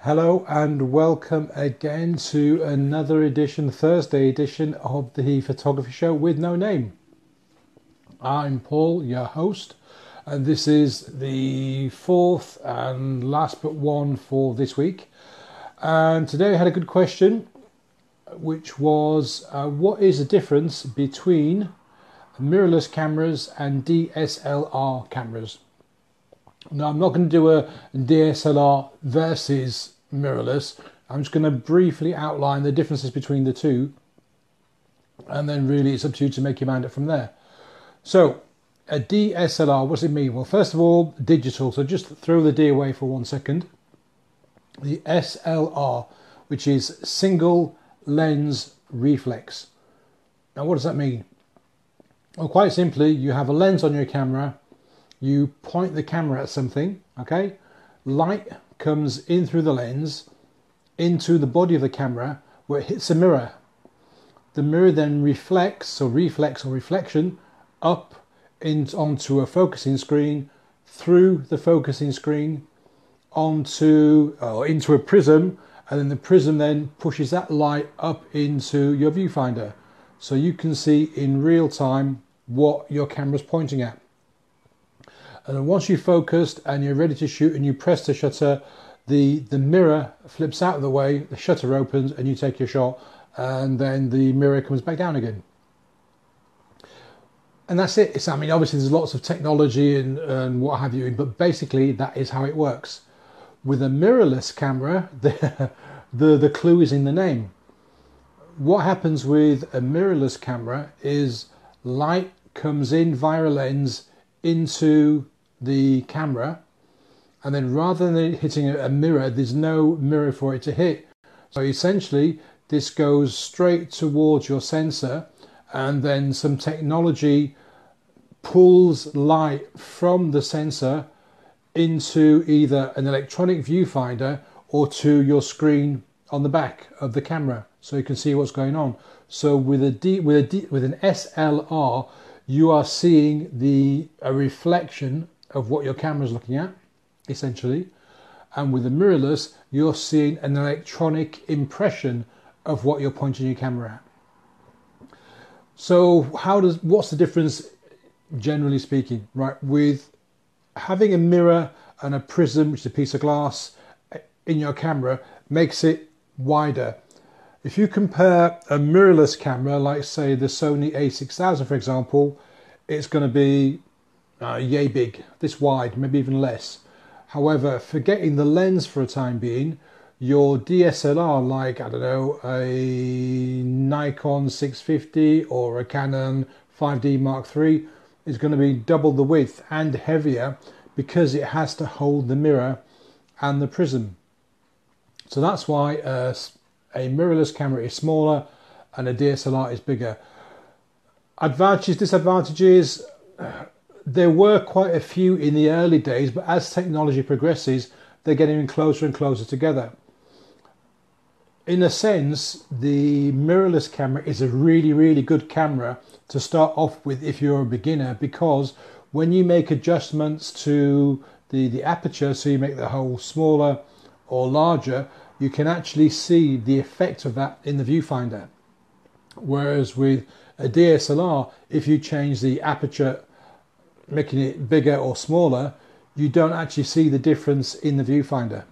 Hello and welcome again to another edition, Thursday edition of the Photography Show with no name. I'm Paul, your host, and this is the fourth and last but one for this week. And today I had a good question, which was what is the difference between mirrorless cameras and DSLR cameras? Now, I'm not going to do a DSLR versus mirrorless. I'm just going to briefly outline the differences between the two, and then really it's up to you to make your mind up from there. So, a DSLR, what does it mean? Well, first of all, digital. So just throw the D away for 1 second. The SLR, which is single lens reflex. Now, what does that mean? Well, quite simply, you have a lens on your camera. You point the camera at something, okay? Light comes in through the lens into the body of the camera where it hits a mirror. The mirror then reflects or reflection up onto a focusing screen, through the focusing screen into a prism, and then the prism then pushes that light up into your viewfinder so you can see in real time what your camera's pointing at. And then once you've focused and you're ready to shoot and you press the shutter, the mirror flips out of the way, the shutter opens and you take your shot, and then the mirror comes back down again. And that's it. I mean, obviously there's lots of technology and what have you, but basically that is how it works. With a mirrorless camera, the clue is in the name. What happens with a mirrorless camera is light comes in via a lens into the camera, and then rather than it hitting a mirror, there's no mirror for it to hit. So essentially this goes straight towards your sensor, and then some technology pulls light from the sensor into either an electronic viewfinder or to your screen on the back of the camera so you can see what's going on. So with an SLR, you are seeing a reflection of what your camera is looking at, essentially. And with the mirrorless, you're seeing an electronic impression of what you're pointing your camera at. So what's the difference, generally speaking, right? With having a mirror and a prism, which is a piece of glass, in your camera, makes it wider. If you compare a mirrorless camera, like say the Sony a6000 for example, it's going to be yay big, this wide, maybe even less. However, forgetting the lens for a time being, your DSLR, like, I don't know, a Nikon 650 or a Canon 5D Mark III, is going to be double the width and heavier because it has to hold the mirror and the prism. So that's why a mirrorless camera is smaller and a DSLR is bigger. Advantages, disadvantages, there were quite a few in the early days, but as technology progresses, they're getting closer and closer together. In a sense, the mirrorless camera is a really, really good camera to start off with if you're a beginner, because when you make adjustments to the aperture, so you make the hole smaller or larger, you can actually see the effect of that in the viewfinder. Whereas with a DSLR, if you change the aperture, making it bigger or smaller, you don't actually see the difference in the viewfinder.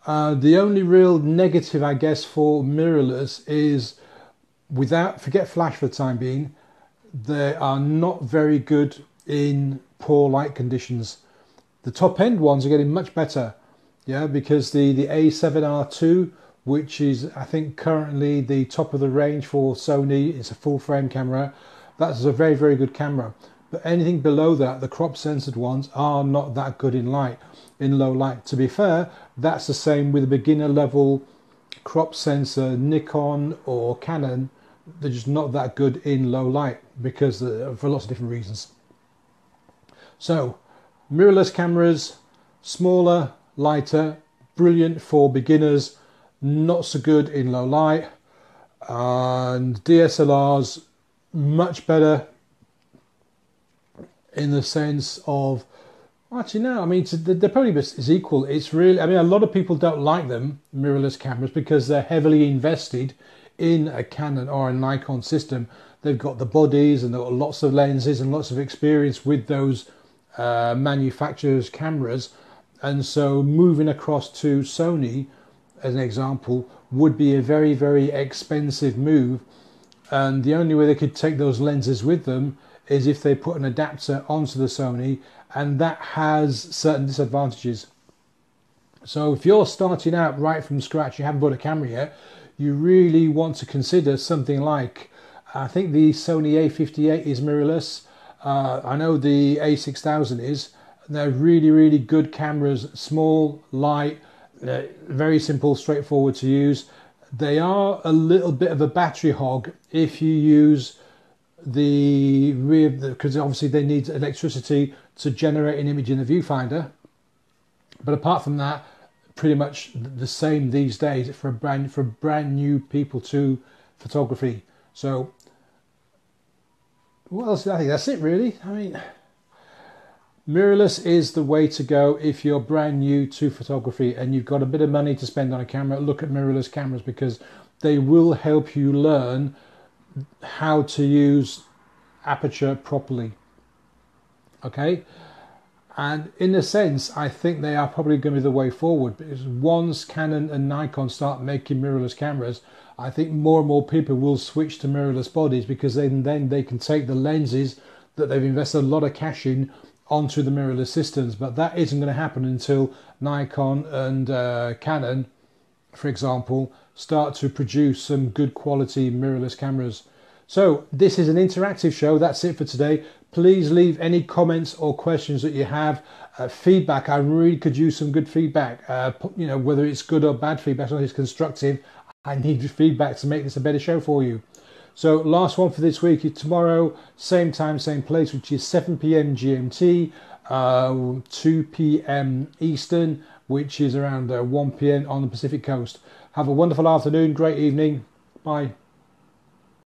The only real negative, I guess, for mirrorless is, forget flash for the time being, they are not very good in poor light conditions. The top end ones are getting much better, yeah, because the A7R2, which is I think currently the top of the range for Sony, it's a full frame camera. That's a very, very good camera. But anything below that, the crop censored ones are not that good in low light. To be fair, that's the same with a beginner level crop sensor Nikon or Canon. They're just not that good in low light because for lots of different reasons. So mirrorless cameras, smaller, lighter, brilliant for beginners, not so good in low light. And DSLRs, much better in the sense of Actually, no. I mean, they're probably is equal. It's really. I mean, a lot of people don't like them mirrorless cameras because they're heavily invested in a Canon or a Nikon system. They've got the bodies and they've got lots of lenses and lots of experience with those manufacturers' cameras, and so moving across to Sony, as an example, would be a very, very expensive move. And the only way they could take those lenses with them is if they put an adapter onto the Sony, and that has certain disadvantages. So if you're starting out right from scratch, you haven't bought a camera yet, you really want to consider something like, I think the Sony A58 is mirrorless. I know the A6000 is. They're really, really good cameras, small, light, very simple, straightforward to use. They are a little bit of a battery hog if you use the rear, because obviously they need electricity to generate an image in the viewfinder. But apart from that, pretty much the same these days for brand new people to photography. So, what else? I think that's it really. I mean, mirrorless is the way to go if you're brand new to photography and you've got a bit of money to spend on a camera. Look at mirrorless cameras because they will help you learn how to use aperture properly. Okay, and in a sense I think they are probably going to be the way forward, because once Canon and Nikon start making mirrorless cameras, I think more and more people will switch to mirrorless bodies, because then they can take the lenses that they've invested a lot of cash in onto the mirrorless systems. But that isn't going to happen until Nikon and Canon, for example, start to produce some good quality mirrorless cameras. So this is an interactive show. That's it for today. Please leave any comments or questions that you have. Feedback, I really could use some good feedback. You know, whether it's good or bad feedback, as long as it's constructive. I need feedback to make this a better show for you. So last one for this week is tomorrow, same time, same place, which is 7 p.m. GMT, 2 p.m. Eastern, which is around 1 p.m. on the Pacific coast. Have a wonderful afternoon, great evening. Bye.